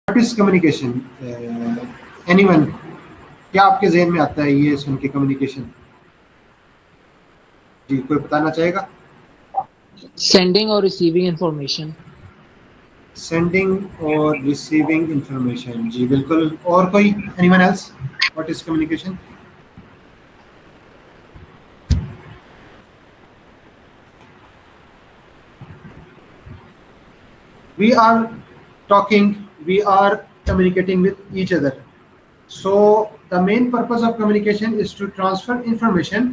What is communication? Anyone, क्या आपके जहन में आता है ये सुन के कम्युनिकेशन? जी, कोई बताना चाहेगा? Sending or receiving information. Sending और रिसीविंग इंफॉर्मेशन, जी बिल्कुल। और कोई, anyone else? What is communication? We are talking, we are communicating with each other. So the main purpose of communication is to transfer information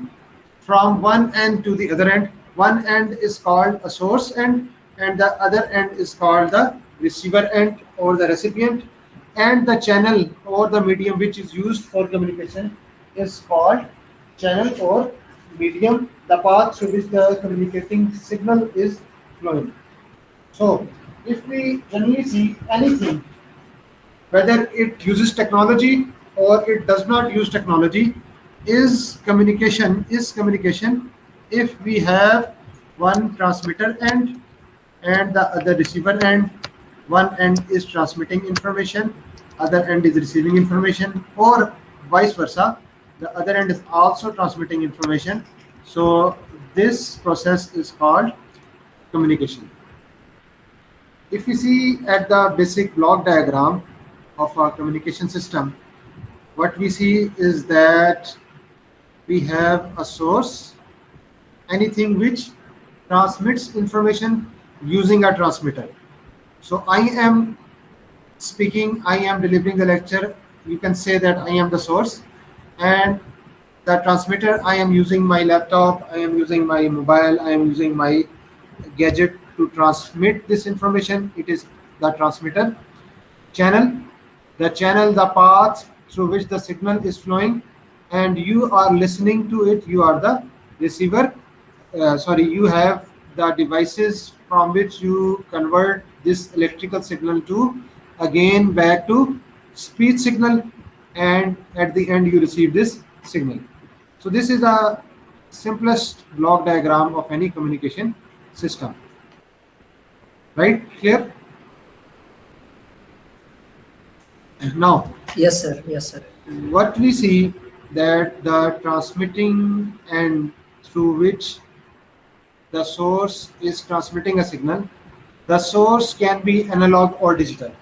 from one end to the other end. One end is called a source end, and the other end is called the receiver end or the recipient. And the channel or the medium which is used for communication is called channel or medium, the path through which the communicating signal is flowing. So, if we generally see anything, whether it uses technology or it does not use technology, is communication if we have one transmitter end and the other receiver end. One end is transmitting information, other end is receiving information, or vice versa. The other end is also transmitting information. So this process is called communication. If you see at the basic block diagram of our communication system, what we see is that we have a source, anything which transmits information using a transmitter. So I am speaking, I am delivering the lecture. You can say that I am the source, and the transmitter, I am using my laptop, I am using my mobile, I am using my gadget to transmit this information. It is the transmitter. Channel, the channel, the path through which the signal is flowing, and you are listening to it. You are the receiver. You have the devices from which you convert this electrical signal to again back to speech signal, and at the end you receive this signal. So this is the simplest block diagram of any communication system. Right? Clear? Now, Yes, sir. Yes, sir. what we see that the transmitting end through which the source is transmitting a signal, the source can be analog or digital.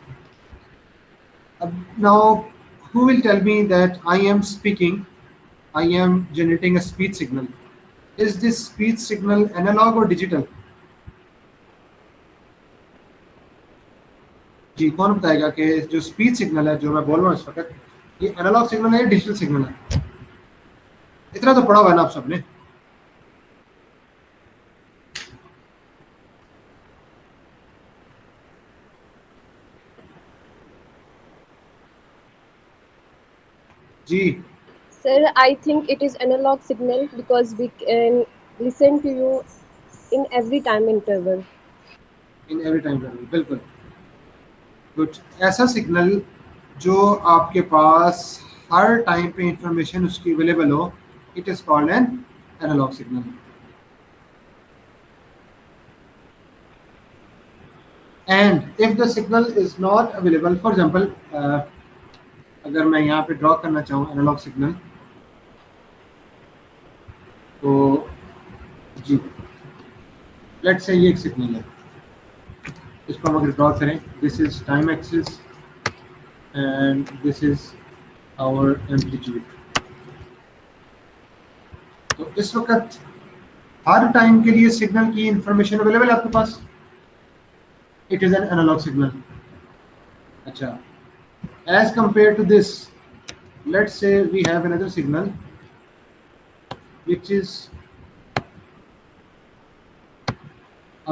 Now, who will tell me that I am speaking, I am generating a speech signal? Is this speech signal analog or digital? जी, कौन बताएगा कि जो speech signal है जो मैं बोल रहा हूँ इस वक्त, ये एनालॉग सिग्नल है या डिजिटल सिग्नल है? इतना तो पढ़ा हुआ है ना आप सबने। जी, Sir, I think it is analog signal because we can listen to you in every time interval. In every time interval, बिल्कुल गुड। ऐसा सिग्नल जो आपके पास हर टाइम पे इंफॉर्मेशन उसकी अवेलेबल हो, it is called an analog signal. And if the signal is not available, for example अगर मैं यहाँ पे ड्रॉ करना चाहूँ एनालॉग सिग्नल, तो जी लेट्स से ये एक सिग्नल है, इसको हम अगर ड्रॉ करें, this is time axis and this is our amplitude. तो इस वक्त हर टाइम के लिए सिग्नल की इंफॉर्मेशन अवेलेबल है आपके पास, it is an analog signal. अच्छा, as compare to this, let's say we have another signal which is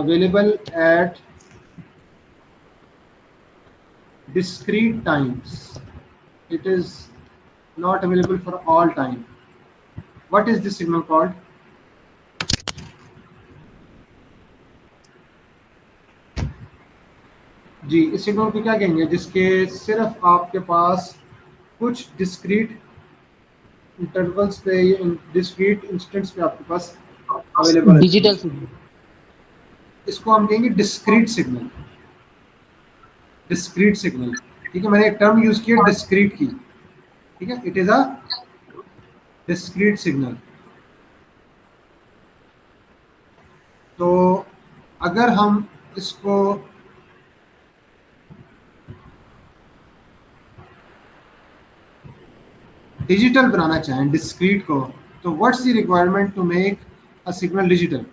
available at discrete times. It is not available for all time. What is this signal called? जी, इस signal को क्या कहेंगे जिसके सिर्फ आपके पास कुछ discrete intervals पे, discrete instants पे आपके पास अवेलेबल है? Digital signal. इसको हम कहेंगे डिस्क्रीट सिग्नल। डिस्क्रीट सिग्नल ठीक है, मैंने एक टर्म यूज किया डिस्क्रीट की, ठीक है, it is a discrete signal. तो अगर हम इसको डिजिटल बनाना चाहें डिस्क्रीट को, तो what's the requirement to make a signal digital?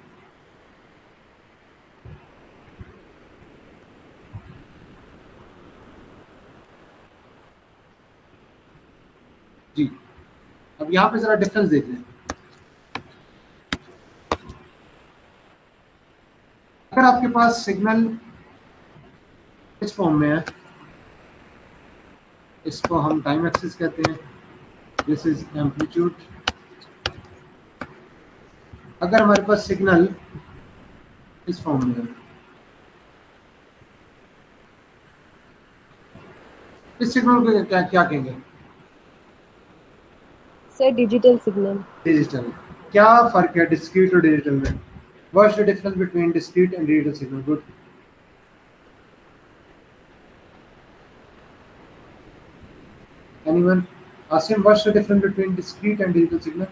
जी, अब यहाँ पे जरा डिफरेंस देख लें। अगर आपके पास सिग्नल इस फॉर्म में है, इसको हम टाइम एक्सिस कहते हैं, दिस इज एम्पलीट्यूड। अगर हमारे पास सिग्नल इस फॉर्म में है, इस सिग्नल को क्या क्या कहेंगे? Sir digital signal. डिजिटल। क्या फर्क है डिस्क्रीट और डिजिटल में? What's the difference between discrete and digital signal? Good. Anyone? Asim, what's the difference between discrete and digital signal?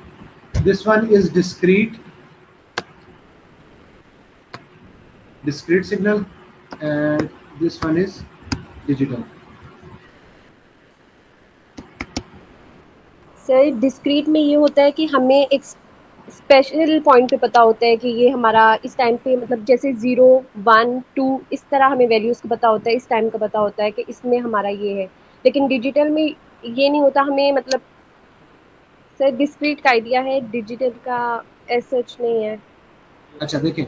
This one is discrete signal, and this one is digital. Sir discrete में ये होता है कि हमें एक special point पे पता होता है कि ये हमारा इस टाइम पे, मतलब जैसे 0 1 2 इस तरह हमें वैल्यूज का पता होता है, इस टाइम का पता होता है कि इसमें हमारा ये है। लेकिन डिजिटल में ये नहीं होता हमें, मतलब सर डिस्क्रीट का आइडिया है, डिजिटल का एज सच नहीं है। अच्छा देखिए,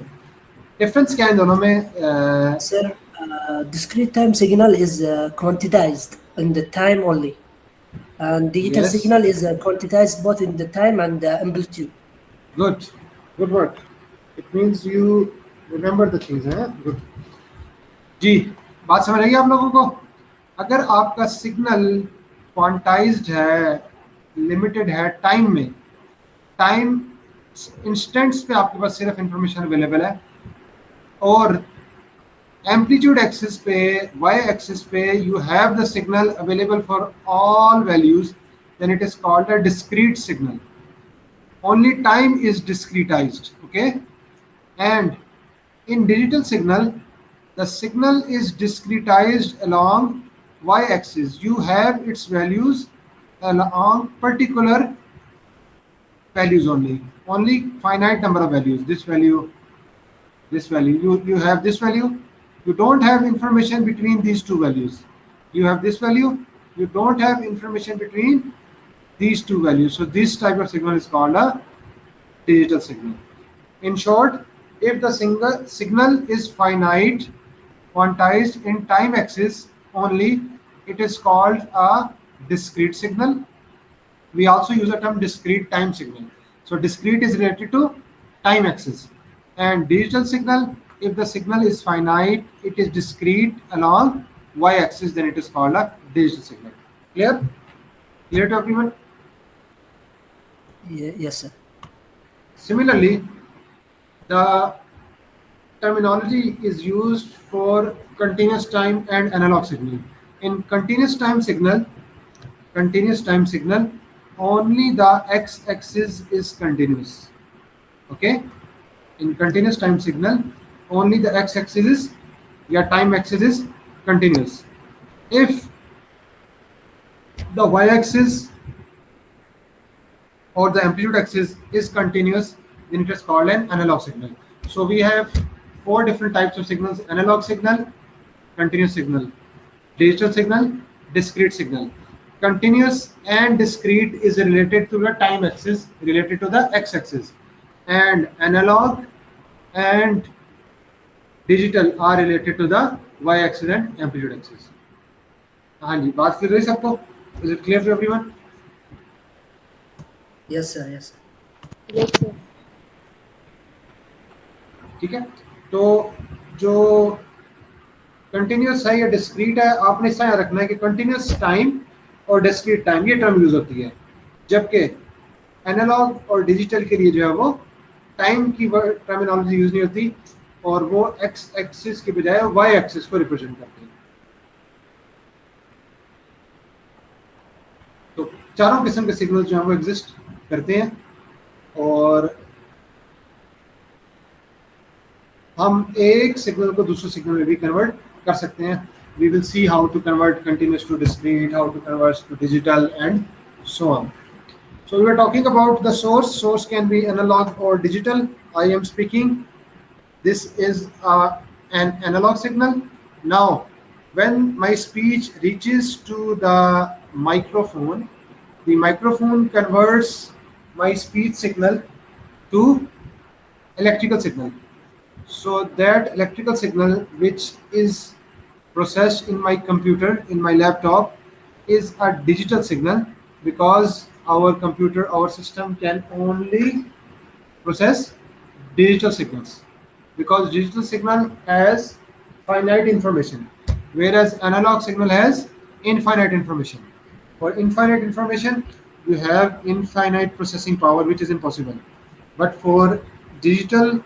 डिफरेंस क्या है इन दोनों में? Sir, discrete time signal is quantized in the time only, and digital Yes. signal is quantized both in the time and the amplitude. Good work. It means you remember the things, है? Good. जी, बात समझ आई आप लोगों को? अगर आपका signal quantized है, limited है टाइम में, टाइम इंस्टेंट्स पे आपके पास सिर्फ इंफॉर्मेशन अवेलेबल है, और एम्पलीट्यूड एक्सिस पे, वाई एक्सिस पे you have the signal available for all values, then it is called a discrete signal. Only time is discretized, okay? And in digital signal, the signal is discretized along y-axis. You have its values along particular values only finite number of values. This value, this value. You have this value. You don't have information between these two values. You have this value. You don't have information between these two values. So this type of signal is called a digital signal. In short, if the signal is finite, quantized in time axis only, it is called a discrete signal. We also use the term discrete time signal. So discrete is related to time axis, and digital signal, if the signal is finite, it is discrete along y axis, then it is called a digital signal. Clear to everyone? Yes, sir. Similarly, the terminology is used for continuous time and analog signal. In continuous time signal, only the x-axis is continuous. Okay? In continuous time signal, only the x-axis is, your time axis is continuous. If the y-axis or the amplitude axis is continuous, then it is called an analog signal. So we have 4 different types of signals: analog signal, continuous signal, digital signal, discrete signal. Continuous and discrete is related to the time axis, related to the x-axis, and analog and digital are related to the y-axis and amplitude axis. हाँ जी, बात कर रहे हैं सबको? Is it clear to everyone? Yes, sir. Yes, sir. Yes sir. ठीक है, तो जो कंटिन्यूस है या डिस्क्रीट है, आपने इस तरह रखना है कि कंटिन्यूस टाइम और डिस्क्रीट टाइम ये टर्म यूज होती है, जबकि एनालॉग और डिजिटल के लिए जो है वो टाइम की टर्मिनोलॉजी यूज नहीं होती, और वो एक्स एक्सिस की बजाय वाई एक्सिस को रिप्रेजेंट करते हैं. चारों किस्म के सिग्नल जो हैं वो एग्जिस्ट करते हैं और हम एक सिग्नल को दूसरे सिग्नल में भी कन्वर्ट कर सकते हैं. We will see how to convert continuous to discrete, how to convert to digital, and so on. So we were talking about the source. Source can be analog or digital. I am speaking. This is an analog signal. Now, when my speech reaches to the microphone converts my speech signal to electrical signal. So that electrical signal which is processed in my computer, in my laptop, is a digital signal because our computer, our system can only process digital signals because digital signal has finite information, whereas analog signal has infinite information. For infinite information, you have infinite processing power, which is impossible. But for digital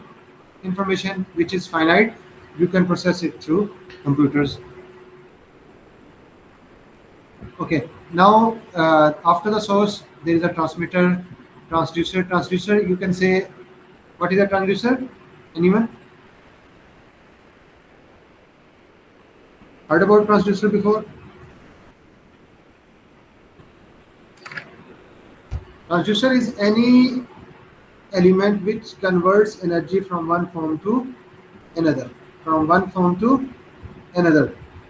information, which is finite, you can process it through computers. Okay, now after the source, there is a transmitter, transducer. Transducer, you can say, what is a transducer? Anyone? Heard about transducer before? Transducer is any element which converts energy from one form to another.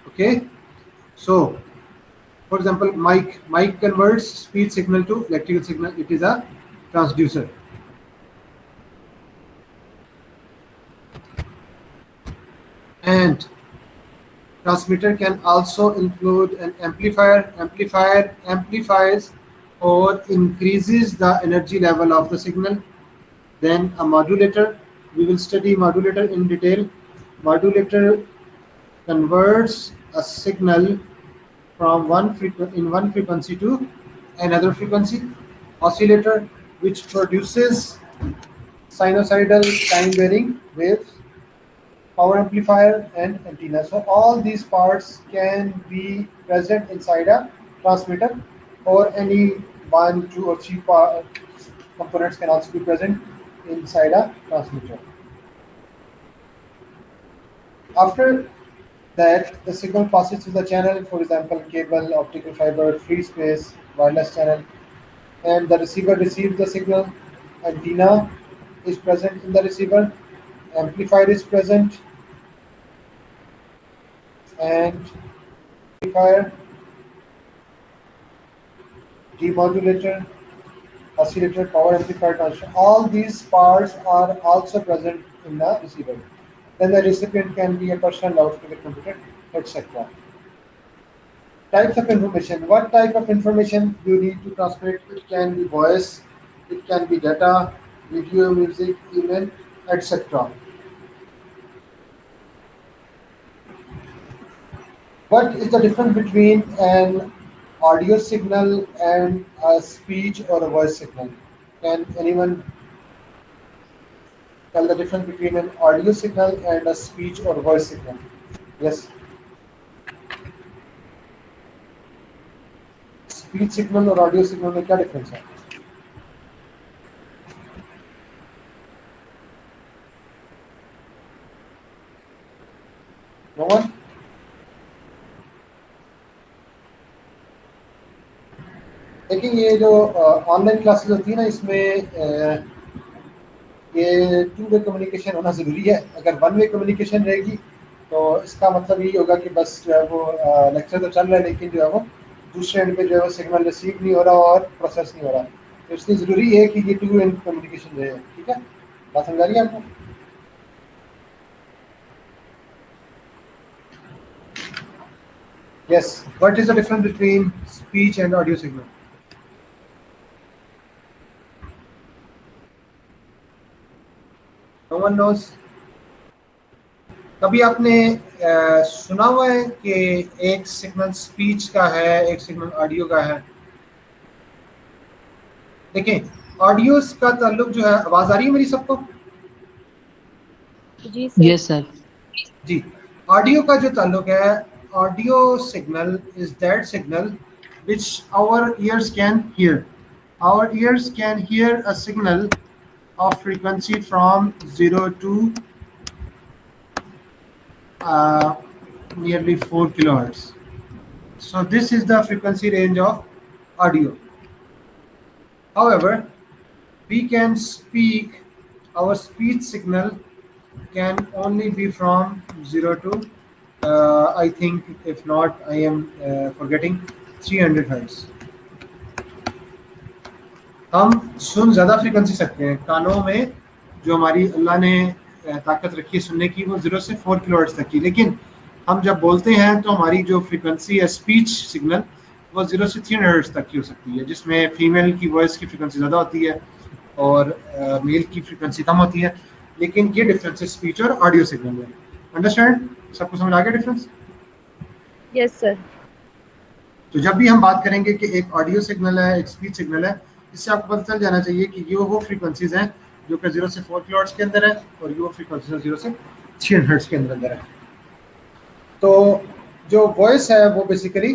Okay, so for example, mic converts speech signal to electrical signal. It is a transducer. And transmitter can also include an amplifier. Amplifier amplifies or increases the energy level of the signal. Then a modulator. We will study modulator in detail. Modulator converts a signal from one frequency to another frequency. Oscillator, which produces sinusoidal time varying waves. Power amplifier and antenna. So all these parts can be present inside a transmitter, or any 1, 2, or 3 components can also be present inside a transmitter. After that, the signal passes through the channel, for example, cable, optical fiber, free space, wireless channel, and the receiver receives the signal. Antenna is present in the receiver, amplifier is present, and amplifier, demodulator, oscillator, power amplifier, transistor. All these parts are also present in the receiver. Then the recipient can be a personal loudspeaker, computer, etc. Types of information. What type of information you need to transmit? It can be voice, it can be data, video, music, email, etc. What is the difference between an audio signal and a speech or a voice signal? Can anyone tell the difference between an audio signal and a speech or voice signal? Yes. Speech signal और audio signal में क्या difference है? No one? लेकिन ये जो online classes होती है ना, इसमें ये 2 वे कम्युनिकेशन होना ज़रूरी है. अगर 1 वे कम्युनिकेशन रहेगी तो इसका मतलब यही होगा कि बस जो है वो लेक्चर तो चल रहा है, लेकिन जो है वो दूसरे एंड पे जो है वो सिग्नल रिसीव नहीं हो रहा और प्रोसेस नहीं हो रहा. तो इसलिए ज़रूरी है कि ये 2 वे कम्युनिकेशन रहे. ठीक है, बात समझ आ रही है आपको? Yes. What is the difference between speech and audio signal? No one knows. कभी आपने सुना हुआ है कि एक सिग्नल स्पीच का है, एक सिग्नल ऑडियो का है? देखें, ऑडियो का ताल्लुक जो है, आवाज आ रही है मेरी सबको? जी सर. Yes, sir. जी, ऑडियो का जो ताल्लुक है, audio signal is that signal which our ears can hear. Our ears can hear a signal of frequency from 0 to nearly 4 kilohertz. So this is the frequency range of audio. However, we can speak, our speech signal can only be from 0 to I think, if not, I am forgetting, 300 hertz. हम सुन ज़्यादा frequency सकते हैं, कानों में जो हमारी अल्लाह ने ताकत रखी है सुनने की वो 0 से 4 किलोहर्ट्ज तक की, लेकिन हम जब बोलते हैं तो हमारी जो फ्रीक्वेंसी है स्पीच सिग्नल वो 0 से 300 हर्ट्ज तक की हो सकती है, जिसमें फीमेल की वॉइस की फ्रीक्वेंसी ज़्यादा होती है और मेल की फ्रीक्वेंसी कम होती है, लेकिन ये डिफरेंस है स्पीच और ऑडियो सिग्नल में। अंडरस्टैंड? सबको समझ आ गया डिफरेंस? Yes sir. तो जब भी हम बात करेंगे कि एक ऑडियो सिग्नल है, एक स्पीच सिग्नल है, इससे आपको पता चल जाना चाहिए कि ये वो फ्रीक्वेंसीज हैं जो कि 0 से 4 किलोहर्ट्ज के अंदर है और ये वो फ्रीक्वेंसीज 0 से 300 हर्ट्ज के अंदर है। तो जो वॉइस है वो बेसिकली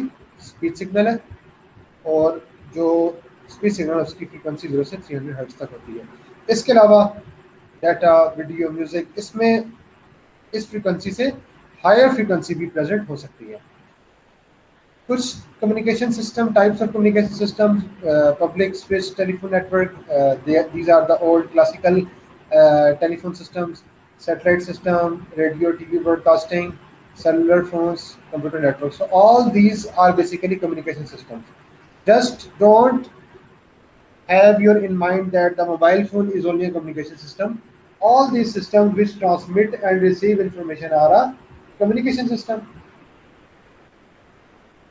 स्पीच सिग्नल है और जो स्पीच सिग्नल उसकी फ्रीक्वेंसी 0 से 300 हर्ट्ज तक होती है। इसके अलावा डाटा, वीडियो, म्यूजिक, इसमें इस फ्रीक्वेंसी से हायर फ्रीक्वेंसी भी प्रेजेंट हो सकती है। कुछ communication system, types of communication system, public space telephone network, these are the old classical telephone systems, satellite system, radio, TV broadcasting, cellular phones, computer networks. So all these are basically communication systems. Just don't have your in mind that the mobile phone is only a communication system. All these systems which transmit and receive information are a communication system.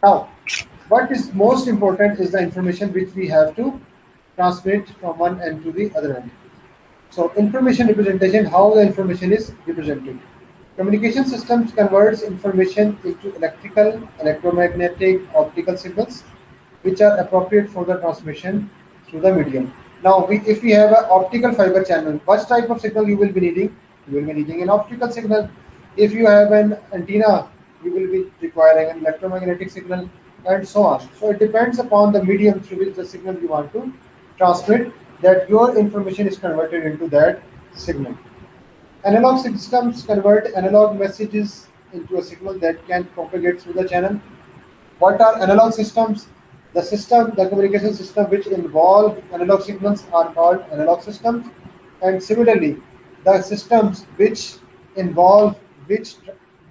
Now, what is most important is the information which we have to transmit from one end to the other end. So, information representation, how the information is represented. Communication systems converts information into electrical, electromagnetic, optical signals, which are appropriate for the transmission through the medium. Now, if we have an optical fiber channel, what type of signal you will be needing? You will be needing an optical signal. If you have an antenna, you will be requiring an electromagnetic signal, and so on. So it depends upon the medium through which the signal you want to transmit that your information is converted into that signal. Analog systems convert analog messages into a signal that can propagate through the channel. What are analog systems? The communication system which involve analog signals are called analog systems, and similarly, the systems which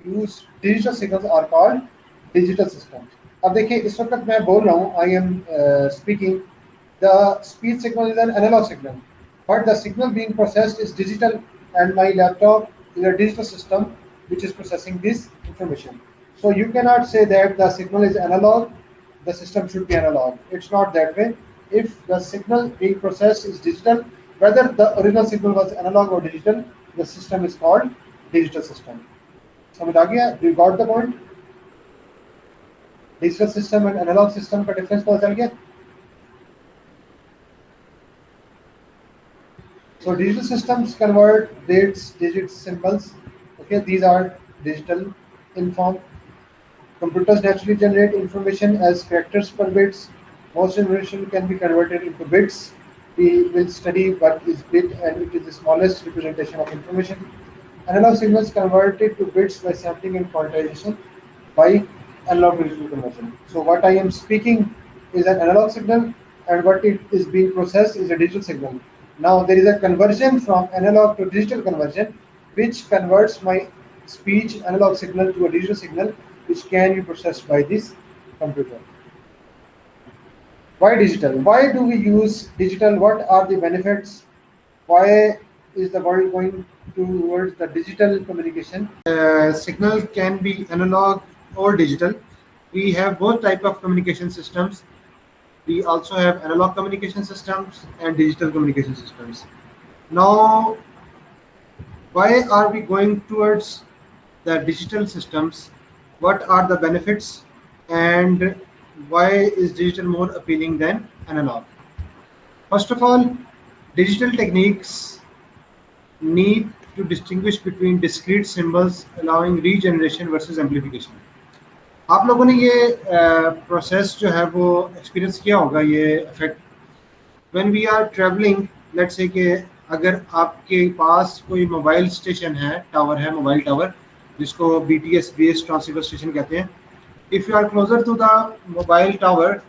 use digital signals are called digital systems. अब देखिए इस वक्त मैं बोल रहा हूँ, I am speaking, the speech signal is an analog signal, but the signal being processed is digital, and my laptop is a digital system which is processing this information. So you cannot say that the signal is analog, the system should be analog. It's not that way. If the signal being processed is digital, whether the original signal was analog or digital, the system is called digital system. समझ आ गया? Do you got the point? Digital system and analog system का difference पता चल गया? So digital systems convert dates, digits, symbols. Okay, these are digital in form. Computers naturally generate information as characters per bits. Most information can be converted into bits. We will study what is bit, and it is the smallest representation of information. Analog signals converted to bits by sampling and quantization by analog to digital conversion. So what I am speaking is an analog signal, and what it is being processed is a digital signal. Now there is a conversion from analog to digital conversion, which converts my speech analog signal to a digital signal, which can be processed by this computer. Why digital? Why do we use digital? What are the benefits? Why is the world going towards the digital communication? Signal can be analog or digital. We have both type of communication systems. We also have analog communication systems and digital communication systems. Now, why are we going towards the digital systems? What are the benefits, and why is digital more appealing than analog? First of all, digital techniques need to distinguish between discrete symbols, allowing regeneration versus amplification. आप लोगों ने ये process जो है वो experience किया होगा, ये effect when we are travelling. Let's say कि अगर आपके पास कोई मोबाइल स्टेशन है, टावर है, मोबाइल टावर, जिसको BTS बेस ट्रांसीवर स्टेशन कहते हैं। If you are closer to the mobile tower,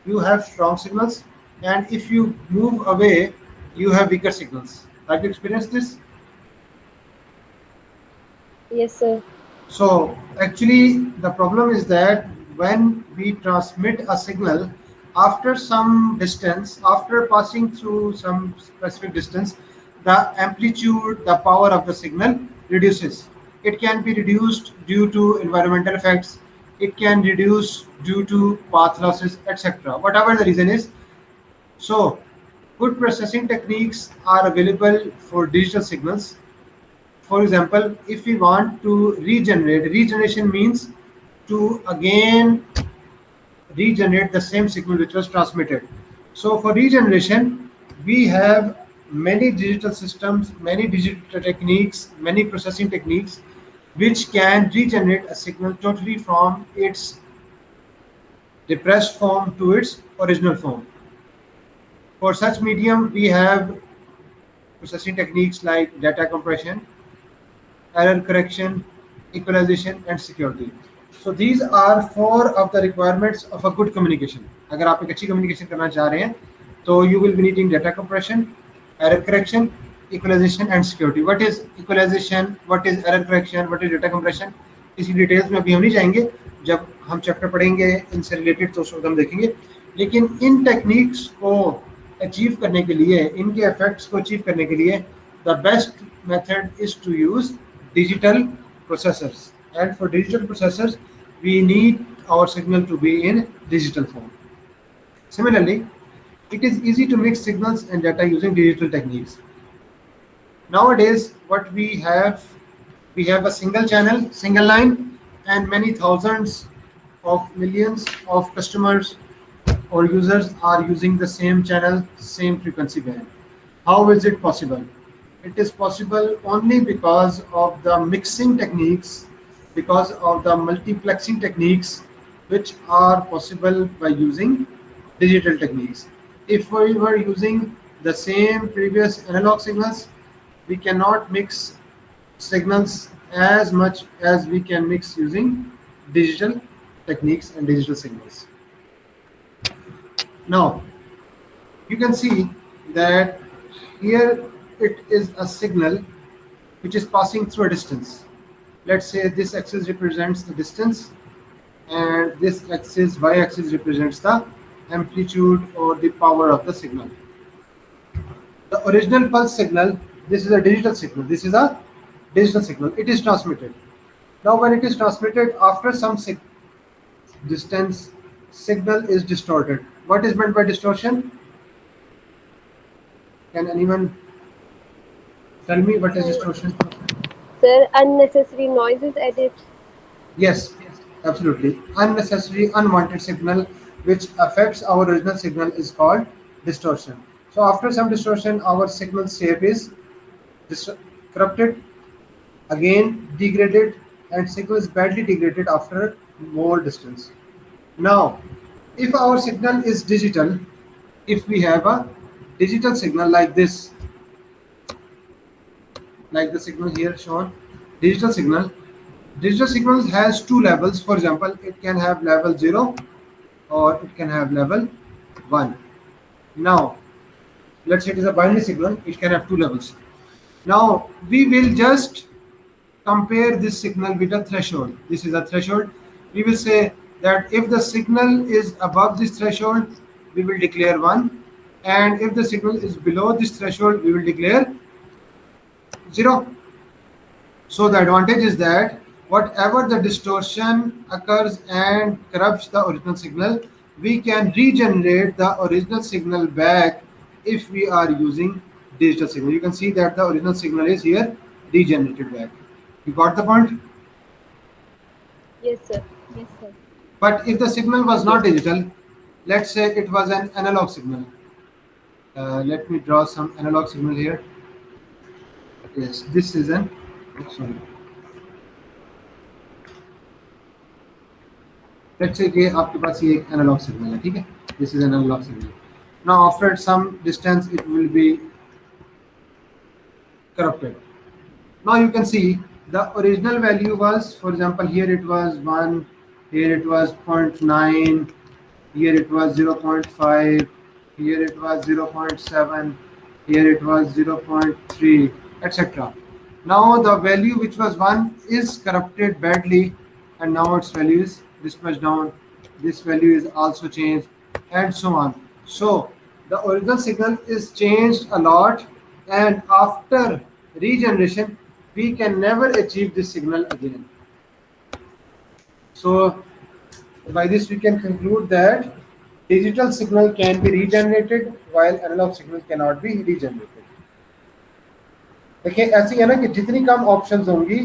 you have strong signals, and if you move away, you have weaker signals. Have you experienced this? Yes, sir. So actually the problem is that when we transmit a signal, after some distance, after passing through some specific distance, the amplitude, the power of the signal reduces. It can be reduced due to environmental effects, it can reduce due to path losses, etc. Whatever the reason is. So good processing techniques are available for digital signals. For example, if we want to regenerate, regeneration means to again regenerate the same signal which was transmitted. So for regeneration, we have many digital systems, many digital techniques, many processing techniques which can regenerate a signal totally from its depressed form to its original form. For such medium, we have processing techniques like data compression, error correction, equalization, and security. So these are four of the requirements of a good communication. अगर आप एक अच्छी communication करना चाह रहे हैं, तो you will be needing data compression, error correction, equalization, and security. What is equalization? What is error correction? What is data compression? इसी डिटेल्स में अभी हम नहीं जाएंगे, जब हम चैप्टर पढ़ेंगे इनसे रिलेटेड तो उस वक्त हम देखेंगे। लेकिन इन टेक्निक्स को अचीव करने के लिए, इनके इफेक्ट्स को अचीव करने के लिए, the best method is to use digital processors, and for digital processors we need our signal to be in digital form. Similarly, it is easy to mix signals and data using digital techniques. Nowadays what we have a single channel, single line, and many thousands of millions of customers or users are using the same channel, same frequency band. How is it possible? It is possible only because of the mixing techniques, because of the multiplexing techniques, which are possible by using digital techniques. If we were using the same previous analog signals, we cannot mix signals as much as we can mix using digital techniques and digital signals. Now, you can see that here it is a signal which is passing through a distance. Let's say this axis represents the distance, and this axis, y-axis, represents the amplitude or the power of the signal. The original pulse signal, this is a digital signal. This is a digital signal. It is transmitted. Now, when it is transmitted after some distance, signal is distorted. What is meant by distortion? Can anyone tell me what is distortion? Sir, unnecessary noise is added. Yes, absolutely. Unnecessary, unwanted signal which affects our original signal is called distortion. So after some distortion, our signal shape is corrupted, again degraded, and signal is badly degraded after more distance. Now, if our signal is digital, if we have a digital signal like this, like the signal here shown, digital signal. Digital signals has two levels. For example, it can have level 0 or it can have level 1. Now, let's say it is a binary signal, it can have two levels. Now, we will just compare this signal with a threshold. This is a threshold. We will say that if the signal is above this threshold, we will declare 1, and if the signal is below this threshold, we will declare 0. So the advantage is that whatever the distortion occurs and corrupts the original signal, we can regenerate the original signal back if we are using digital signal. You can see that the original signal is here regenerated back. You got the point? Yes, sir. But if the signal was not digital, let's say it was an analog signal. Let me draw some analog signal here. Yes, this is an, sorry. Let's say कि आपके पास ये एक analogue signal है, ठीक है, this is analog signal. Now after some distance it will be corrupted. Now you can see the original value was, for example, here it was 1, here it was 0.9, here it was 0.5, here it was 0.7, here it was 0.3, etc. Now the value which was 1 is corrupted badly, and now its value is this much down, this value is also changed, and so on. So the original signal is changed a lot, and after regeneration we can never achieve this signal again. So by this we can conclude that digital signal can be regenerated while analog signal cannot be regenerated. देखिए ऐसी है ना कि जितनी कम options होंगी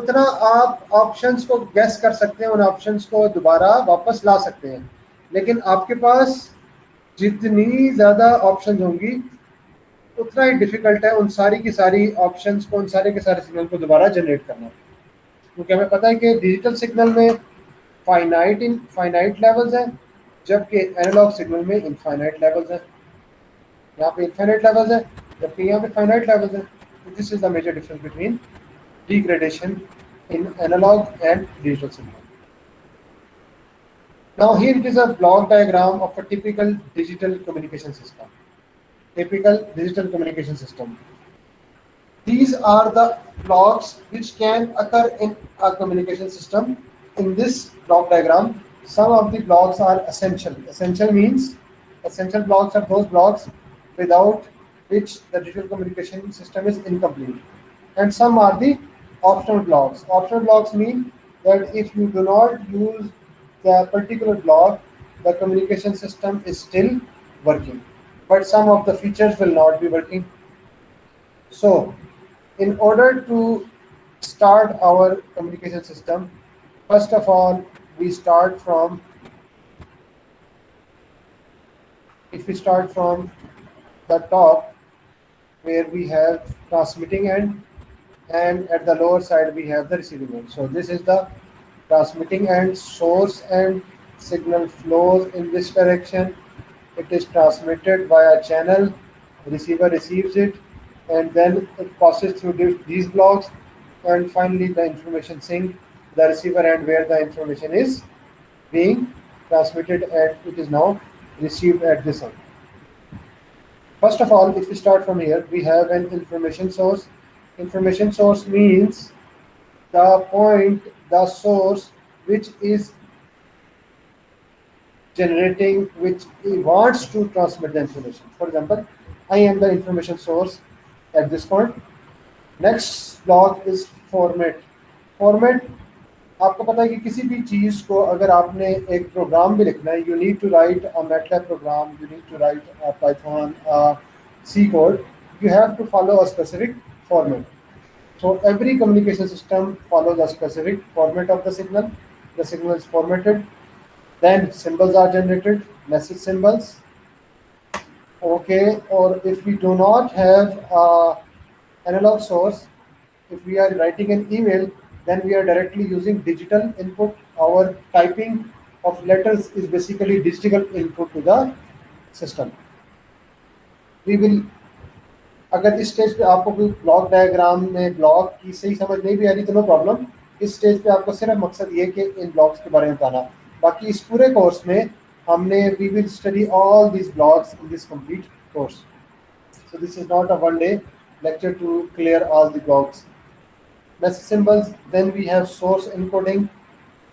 उतना आप options को गैस कर सकते हैं, उन ऑप्शंस को दोबारा वापस ला सकते हैं, लेकिन आपके पास जितनी ज़्यादा ऑप्शंस होंगी उतना ही डिफिकल्ट है उन सारी की सारी ऑप्शंस को, उन सारे के सारे सिग्नल को दोबारा जनरेट करना, क्योंकि हमें पता है कि डिजिटल सिग्नल में फाइनाइट लेवल्स हैं, जबकि एनालॉग सिग्नल में इनफाइनाइट लेवल्स हैं. यहाँ पे इनफाइनाइट लेवल्स हैं जबकि यहाँ पे फाइनाइट लेवल्स हैं. This is the major difference between degradation in analog and digital signal. Now here it is a block diagram of a typical digital communication system. Typical digital communication system. These are the blocks which can occur in a communication system. In this block diagram, some of the blocks are essential. Essential means essential blocks are those blocks without which the digital communication system is incomplete. And some are the optional blocks. Optional blocks mean that if you do not use the particular block, the communication system is still working, but some of the features will not be working. So in order to start our communication system, first of all we start from, if we start from the top where we have transmitting end, and at the lower side we have the receiving end. So this is the transmitting end, source end, signal flows in this direction, it is transmitted via channel, receiver receives it, and then it passes through these blocks, and finally the information sink the receiver end where the information is being transmitted, and it is now received at this end. First of all, if we start from here, we have an information source. Information source means the point, the source which is generating, which wants to transmit the information. For example, I am the information source at this point. Next block is format. Format, आपको पता है कि किसी भी चीज़ को अगर आपने एक प्रोग्राम भी लिखना है, you need to write a MATLAB program, you need to write a Python, C code, you have to follow a specific format. So every communication system follows a specific format of the signal. The signal is formatted, then symbols are generated, message symbols. Okay, or if we do not have a analog source, if we are writing an email, then we are directly using digital input. Our typing of letters is basically digital input to the system. We will, अगर इस stage पे आपको कोई block diagram में block की सही समझ नहीं भी आ रही तो नो प्रॉब्लम, इस स्टेज पे आपको सिर्फ मकसद ये कि इन ब्लॉक्स के बारे में बताना. बाकी इस पूरे कोर्स में हमने we will study all these blocks in this complete course. So this is not a one day lecture to clear all the blocks. Message symbols, then we have source encoding.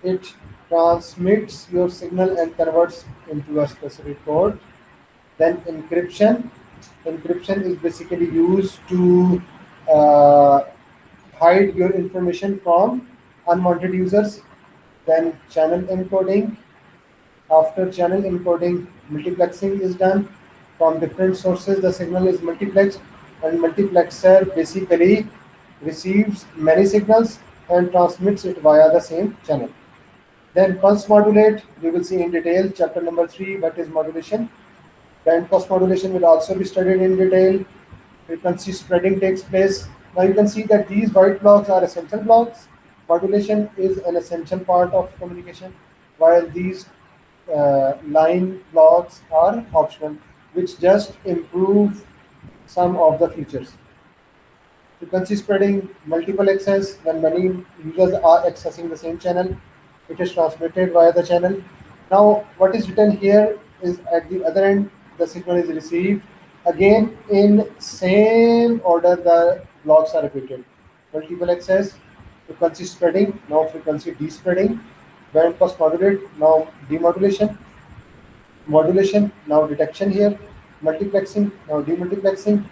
It transmits your signal and converts into a specific code. Then encryption. Encryption is basically used to hide your information from unwanted users. Then channel encoding. After channel encoding, multiplexing is done. From different sources, the signal is multiplexed, and multiplexer basically receives many signals and transmits it via the same channel. Then pulse modulate, we will see in detail, chapter number 3, what is modulation. Band pulse modulation will also be studied in detail. Frequency spreading takes place. Now you can see that these white blocks are essential blocks. Modulation is an essential part of communication, while these line blocks are optional, which just improve some of the features. Frequency spreading, multiple access, when many users are accessing the same channel, it is transmitted via the channel. Now, what is written here is at the other end, the signal is received. Again, in same order, the blocks are repeated. Multiple access, frequency spreading, now frequency despreading, band pass modulate, now demodulation, modulation, now detection here, multiplexing, now demultiplexing.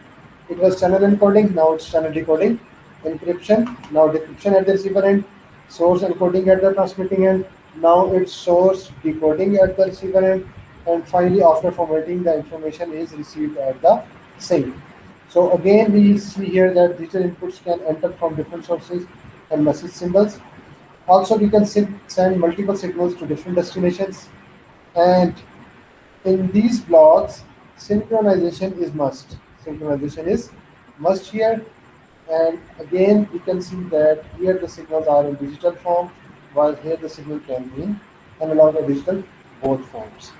It was channel encoding, now it's channel decoding, encryption, now decryption at the receiver end, source encoding at the transmitting end, now it's source decoding at the receiver end, and finally after formatting the information is received at the sink. So again we see here that digital inputs can enter from different sources and message symbols. Also we can send multiple signals to different destinations, and in these blocks, synchronization is must. Synchronization is must here. And again, we can see that here the signals are in digital form, while here the signal can be in analog or digital, both forms.